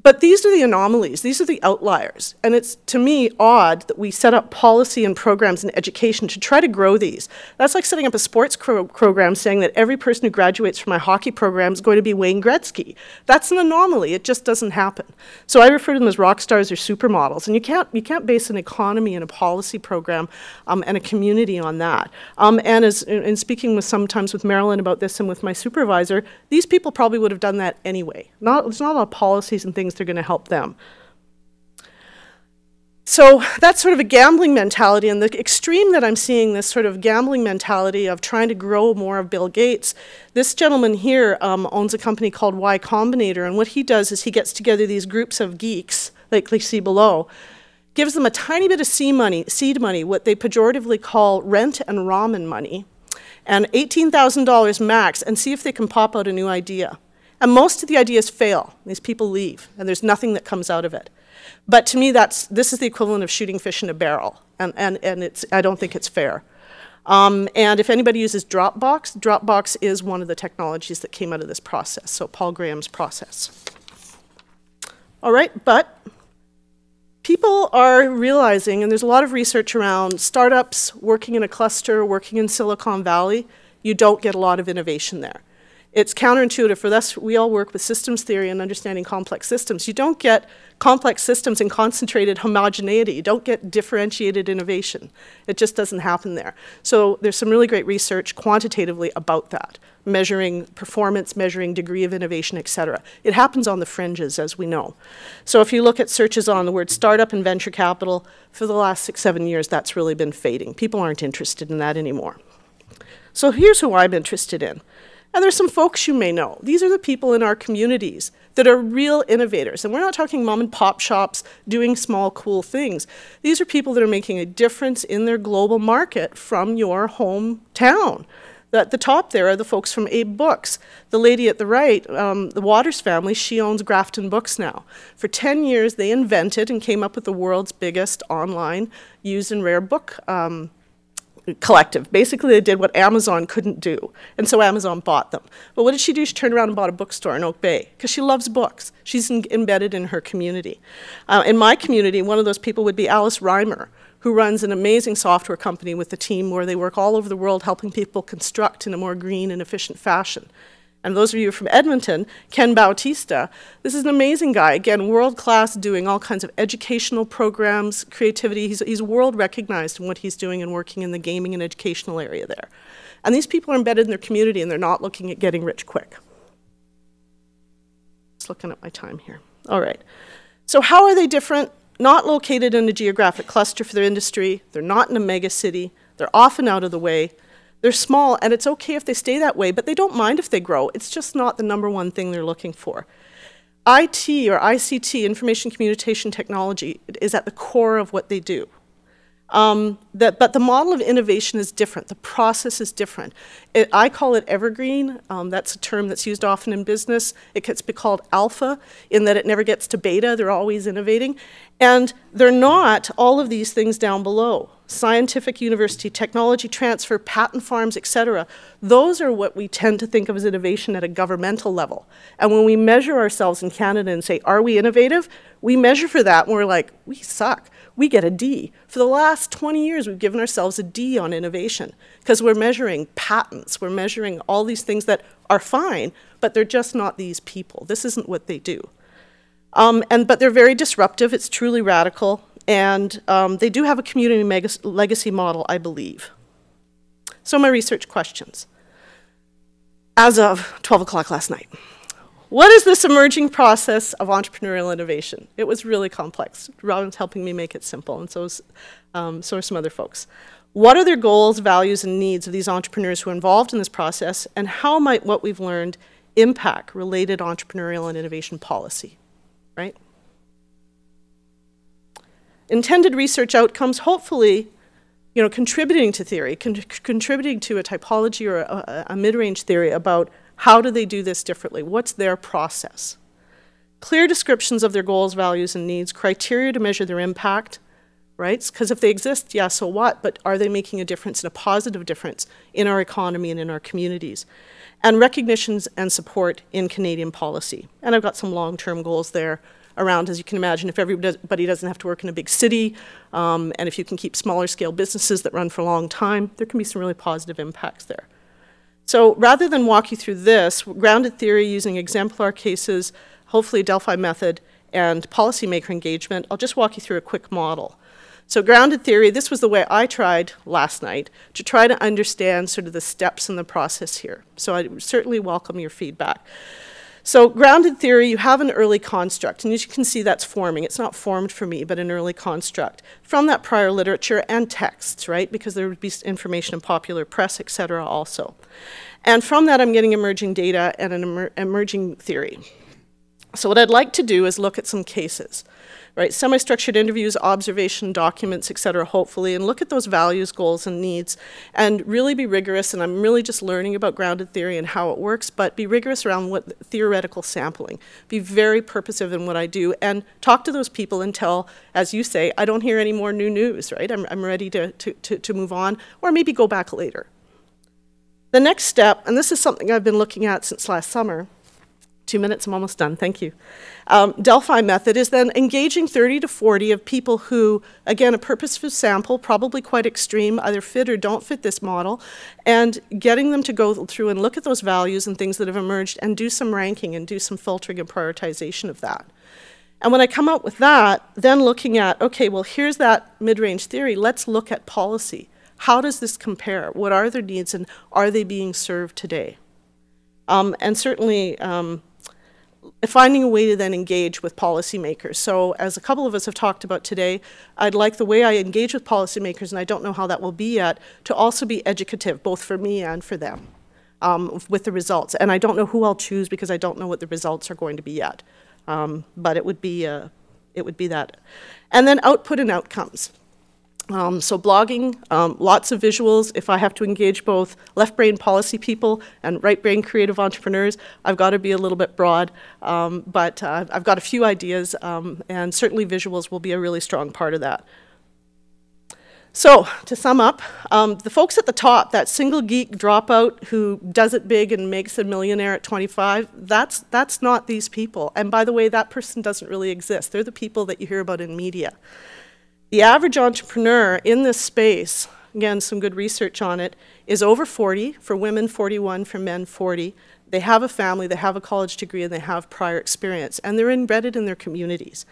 But these are the anomalies, these are the outliers. And it's, to me, odd that we set up policy and programs in education to try to grow these. That's like setting up a sports program saying that every person who graduates from my hockey program is going to be Wayne Gretzky. That's an anomaly, it just doesn't happen. So I refer to them as rock stars or supermodels. And you can't base an economy and a policy program and a community on that. And in speaking sometimes with Marilyn about this and with my supervisor, these people probably would have done that anyway. There's not a lot of policies and things that are going to help them. So that's sort of a gambling mentality, and the extreme that I'm seeing, this sort of gambling mentality of trying to grow more of Bill Gates. This gentleman here owns a company called Y Combinator, and what he does is he gets together these groups of geeks, like you see below, gives them a tiny bit of seed money, what they pejoratively call rent and ramen money, and $18,000 max, and see if they can pop out a new idea. And most of the ideas fail. These people leave, and there's nothing that comes out of it. But to me, this is the equivalent of shooting fish in a barrel, and I don't think it's fair. And if anybody uses Dropbox is one of the technologies that came out of this process, so Paul Graham's process. All right, but people are realizing, and there's a lot of research around startups working in a cluster, working in Silicon Valley, you don't get a lot of innovation there. It's counterintuitive. For us, we all work with systems theory and understanding complex systems. You don't get complex systems in concentrated homogeneity. You don't get differentiated innovation. It just doesn't happen there. So there's some really great research quantitatively about that, measuring performance, measuring degree of innovation, et cetera. It happens on the fringes, as we know. So if you look at searches on the word startup and venture capital, for the last 6-7 years, that's really been fading. People aren't interested in that anymore. So here's who I'm interested in. And there's some folks you may know. These are the people in our communities that are real innovators. And we're not talking mom and pop shops doing small, cool things. These are people that are making a difference in their global market from your hometown. At the top there are the folks from Abe Books. The lady at the right, the Waters family, she owns Grafton Books now. For 10 years, they invented and came up with the world's biggest online used and rare book collective. Basically, they did what Amazon couldn't do, and so Amazon bought them. But what did she do? She turned around and bought a bookstore in Oak Bay, because she loves books. She's embedded in her community. In my community, one of those people would be Alice Reimer, who runs an amazing software company with a team where they work all over the world helping people construct in a more green and efficient fashion. And those of you from Edmonton, Ken Bautista, this is an amazing guy. Again, world-class, doing all kinds of educational programs, creativity. He's world recognized in what he's doing and working in the gaming and educational area there. And these people are embedded in their community, and they're not looking at getting rich quick. Just looking at my time here. All right. So how are they different? Not located in a geographic cluster for their industry. They're not in a mega city. They're often out of the way. They're small, and it's okay if they stay that way, but they don't mind if they grow. It's just not the #1 thing they're looking for. IT or ICT, information communication technology, is at the core of what they do. But the model of innovation is different. The process is different. I call it evergreen. That's a term that's used often in business. It gets called alpha in that it never gets to beta. They're always innovating. And they're not all of these things down below. Scientific university, technology transfer, patent farms, etc. Those are what we tend to think of as innovation at a governmental level. And when we measure ourselves in Canada and say, are we innovative? We measure for that and we're like, we suck. We get a D. For the last 20 years, we've given ourselves a D on innovation because we're measuring patents. We're measuring all these things that are fine, but they're just not these people. This isn't what they do. But they're very disruptive. It's truly radical. And they do have a community legacy model, I believe. So my research questions. As of 12 o'clock last night, what is this emerging process of entrepreneurial innovation? It was really complex. Robin's helping me make it simple, and so are some other folks. What are their goals, values, and needs of these entrepreneurs who are involved in this process, and how might what we've learned impact related entrepreneurial and innovation policy, right? Intended research outcomes, hopefully, contributing to theory, contributing to a typology or a mid-range theory about how do they do this differently? What's their process? Clear descriptions of their goals, values, and needs, criteria to measure their impact, right? Because if they exist, yeah, so what? But are they making a difference, and a positive difference, in our economy and in our communities? And recognitions and support in Canadian policy. And I've got some long-term goals there around, as you can imagine, if everybody doesn't have to work in a big city, and if you can keep smaller scale businesses that run for a long time, there can be some really positive impacts there. So rather than walk you through this, grounded theory using exemplar cases, hopefully Delphi method, and policymaker engagement, I'll just walk you through a quick model. So grounded theory, this was the way I tried last night to try to understand sort of the steps in the process here. So I certainly welcome your feedback. So grounded theory, you have an early construct, and as you can see, that's forming. It's not formed for me, but an early construct from that prior literature and texts, right? Because there would be information in popular press, et cetera, also. And from that, I'm getting emerging data and an emerging theory. So what I'd like to do is look at some cases, right? Semi-structured interviews, observation, documents, et cetera, hopefully, and look at those values, goals, and needs, and really be rigorous. And I'm really just learning about grounded theory and how it works, but be rigorous around what theoretical sampling. Be very purposive in what I do, and talk to those people until, as you say, I don't hear any more new news, right? I'm ready to move on, or maybe go back later. The next step, and this is something I've been looking at since last summer, 2 minutes, I'm almost done, thank you. Delphi method is then engaging 30 to 40 of people who, again, a purposive sample, probably quite extreme, either fit or don't fit this model, and getting them to go through and look at those values and things that have emerged and do some ranking and do some filtering and prioritization of that. And when I come out with that, then looking at, okay, well, here's that mid-range theory, let's look at policy. How does this compare? What are their needs, and are they being served today? And certainly, finding a way to then engage with policymakers. So as a couple of us have talked about today, I'd like the way I engage with policymakers, and I don't know how that will be yet, to also be educative, both for me and for them, with the results. And I don't know who I'll choose because I don't know what the results are going to be yet. But it would be that. And then output and outcomes. So blogging, lots of visuals. If I have to engage both left-brain policy people and right-brain creative entrepreneurs, I've got to be a little bit broad. But I've got a few ideas, and certainly visuals will be a really strong part of that. So to sum up, the folks at the top, that single geek dropout who does it big and makes a millionaire at 25, that's not these people. And by the way, that person doesn't really exist. They're the people that you hear about in media. The average entrepreneur in this space, again, some good research on it, is over 40, for women 41, for men 40. They have a family, they have a college degree, and they have prior experience, and they're embedded in their communities.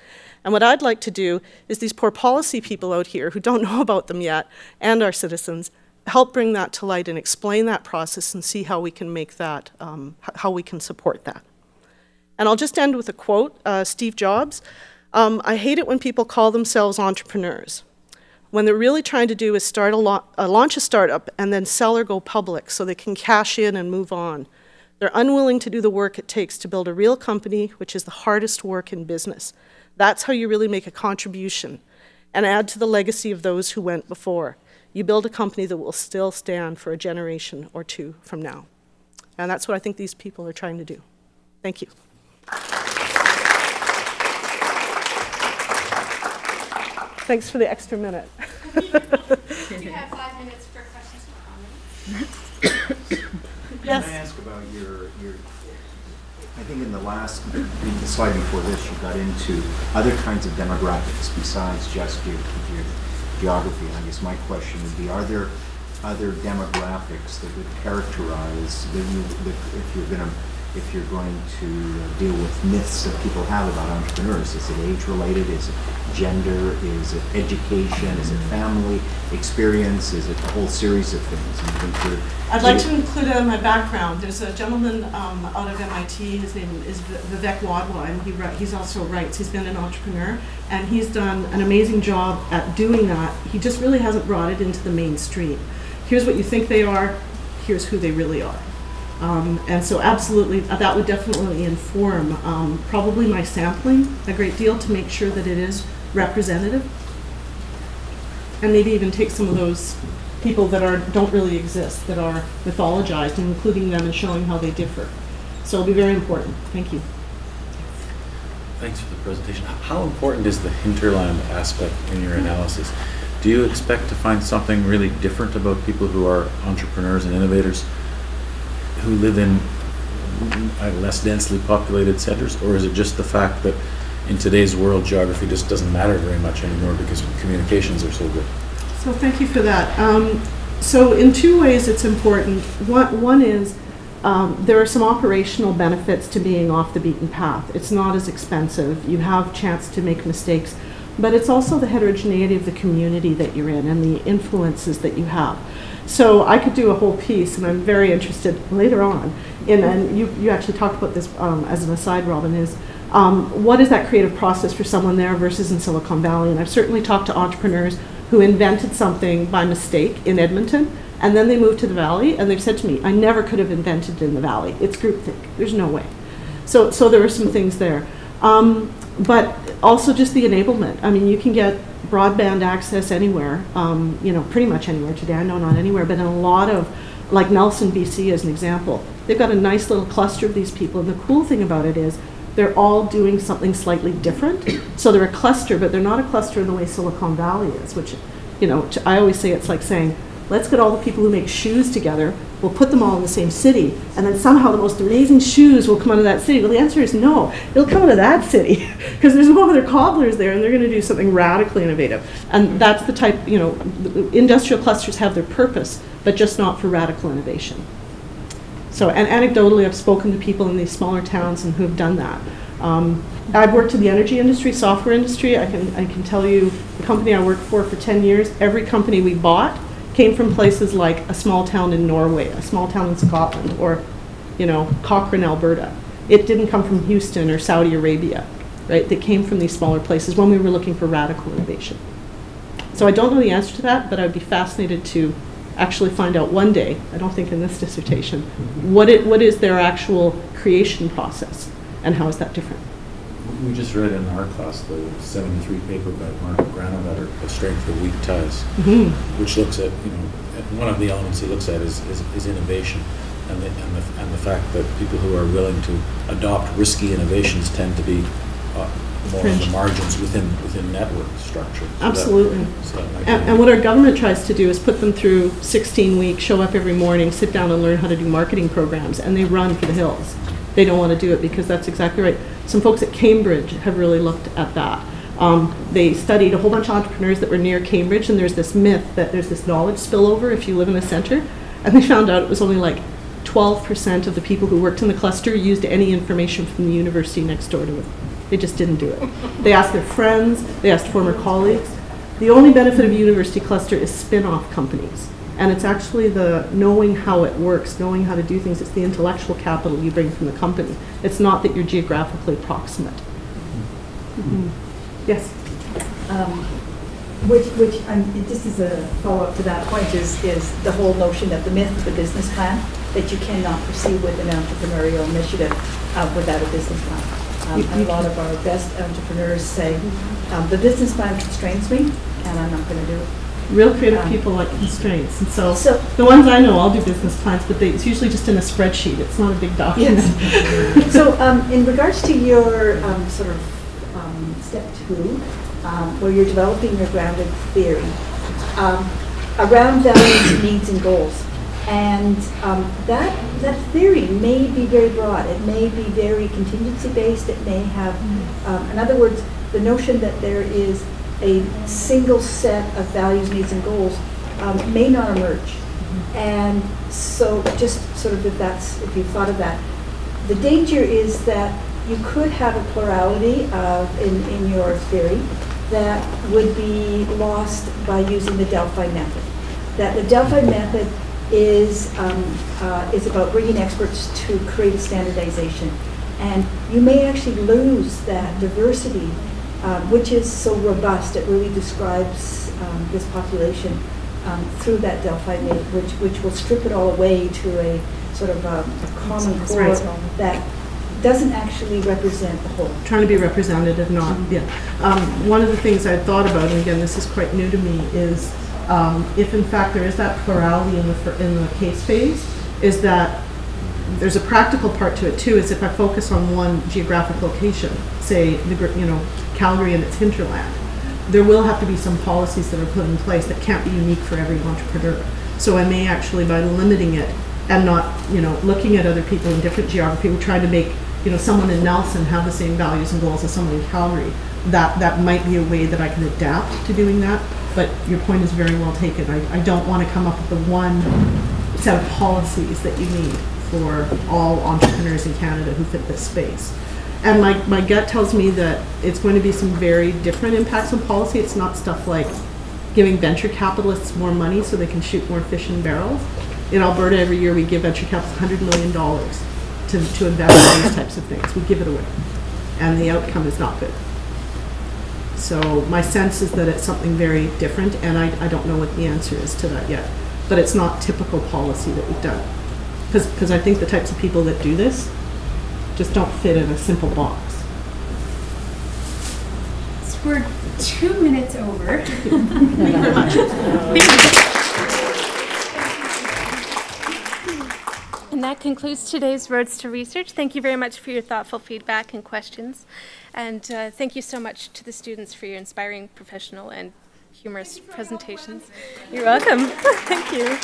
And what I'd like to do is these poor policy people out here who don't know about them yet, and our citizens, help bring that to light and explain that process and see how we can make that, how we can support that. And I'll just end with a quote, Steve Jobs. I hate it when people call themselves entrepreneurs, when they're really trying to do is start launch a startup and then sell or go public so they can cash in and move on. They're unwilling to do the work it takes to build a real company, which is the hardest work in business. That's how you really make a contribution and add to the legacy of those who went before. You build a company that will still stand for a generation or two from now. And that's what I think these people are trying to do. Thank you. Thanks for the extra minute. You have 5 minutes for questions or comments. Yes. Can I ask about your I think in the slide before this, you got into other kinds of demographics besides just your geography. And I guess my question would be, are there other demographics that would characterize if you're going to deal with myths that people have about entrepreneurs? Is it age-related? Is it gender? Is it education? Is it family experience? Is it a whole series of things? I'd like to include my background. There's a gentleman out of MIT, his name is Vivek Wadhwa, and he's also writes. He's been an entrepreneur, and he's done an amazing job at doing that. He just really hasn't brought it into the mainstream. Here's what you think they are, here's who they really are. And so absolutely, that would definitely inform probably my sampling a great deal to make sure that it is representative. And maybe even take some of those people that don't really exist, that are mythologized, and including them and showing how they differ. So it'll be very important. Thank you. Thanks for the presentation. How important is the hinterland aspect in your analysis? Do you expect to find something really different about people who are entrepreneurs and innovators who live in less densely populated centers, or is it just the fact that in today's world geography just doesn't matter very much anymore because communications are so good? So thank you for that. So in two ways it's important. One is there are some operational benefits to being off the beaten path. It's not as expensive. You have a chance to make mistakes. But it's also the heterogeneity of the community that you're in and the influences that you have. So I could do a whole piece, and I'm very interested later on, and you actually talked about this as an aside, Robin, is what is that creative process for someone there versus in Silicon Valley? And I've certainly talked to entrepreneurs who invented something by mistake in Edmonton, and then they moved to the Valley, and they've said to me, I never could have invented it in the Valley. It's groupthink. There's no way. So there are some things there. But also just the enablement. I mean, you can get broadband access anywhere, pretty much anywhere today. I know not anywhere, but in a lot of, like Nelson, BC as an example, they've got a nice little cluster of these people. And the cool thing about it is they're all doing something slightly different. So they're a cluster, but they're not a cluster in the way Silicon Valley is, which, I always say it's like saying, let's get all the people who make shoes together, we'll put them all in the same city, and then somehow the most amazing shoes will come out of that city. Well, the answer is no. It'll come out of that city because there's no other cobblers there, and they're going to do something radically innovative. And that's the type, industrial clusters have their purpose, but just not for radical innovation. So, and anecdotally, I've spoken to people in these smaller towns and who have done that. I've worked in the energy industry, software industry. I can tell you the company I worked for 10 years, every company we bought came from places like a small town in Norway, a small town in Scotland, or, Cochrane, Alberta. It didn't come from Houston or Saudi Arabia, right? They came from these smaller places when we were looking for radical innovation. So I don't know the answer to that, but I'd be fascinated to actually find out one day, I don't think in this dissertation, what is their actual creation process and how is that different? We just read in our class the 73 paper by Mark Granovetter, The Strength of Weak Ties, which looks at, one of the elements he looks at is innovation, and the fact that people who are willing to adopt risky innovations tend to be more on the margins within network structure. Absolutely. And what our government tries to do is put them through 16 weeks, show up every morning, sit down and learn how to do marketing programs, and they run for the hills. They don't want to do it because that's exactly right. Some folks at Cambridge have really looked at that. They studied a whole bunch of entrepreneurs that were near Cambridge, and there's this myth that there's this knowledge spillover if you live in a center, and they found out it was only like 12% of the people who worked in the cluster used any information from the university next door to it. They just didn't do it. They asked their friends, they asked former colleagues. The only benefit of a university cluster is spin-off companies. And it's actually the knowing how it works, knowing how to do things. It's the intellectual capital you bring from the company. It's not that you're geographically proximate. Yes. Which just as a follow-up to that point is the whole notion of the myth of the business plan, that you cannot proceed with an entrepreneurial initiative without a business plan. And a lot of our best entrepreneurs say, the business plan constrains me, and I'm not going to do it. Real creative people like constraints, and so the ones I know all do business plans, but it's usually just in a spreadsheet. It's not a big document. Yes. So in regards to your sort of step 2, where you're developing your grounded theory around values, needs, and goals, and that theory may be very broad. It may be very contingency based. It may have, in other words, the notion that there is a single set of values, needs, and goals may not emerge. And so just sort of if you've thought of that, the danger is that you could have a plurality in your theory that would be lost by using the Delphi method. That the Delphi method is about bringing experts to create standardization. And you may actually lose that diversity, which is so robust. It really describes this population through that Delphi method, which will strip it all away to a sort of a common core that doesn't actually represent the whole. Trying to be representative, not, yeah. One of the things I've thought about, and again, this is quite new to me, is if in fact there is that plurality in the case phase, is that there's a practical part to it too, is if I focus on one geographic location, say, Calgary and its hinterland, there will have to be some policies that are put in place that can't be unique for every entrepreneur. So I may actually, by limiting it and not, looking at other people in different geography, we're trying to make, someone in Nelson have the same values and goals as someone in Calgary. That might be a way that I can adapt to doing that. But your point is very well taken. I don't want to come up with the one set of policies that you need for all entrepreneurs in Canada who fit this space. And my gut tells me that it's going to be some very different impacts on policy. It's not stuff like giving venture capitalists more money so they can shoot more fish in barrels. In Alberta, every year we give venture capitalists $100 million to invest in these types of things. We give it away. And the outcome is not good. So my sense is that it's something very different, and I don't know what the answer is to that yet. But it's not typical policy that we've done. Because I think the types of people that do this just don't fit in a simple box. So we're 2 minutes over. Thank you very much. And that concludes today's Roads to Research. Thank you very much for your thoughtful feedback and questions. And thank you so much to the students for your inspiring, professional, and humorous presentations. You're welcome. Thank you.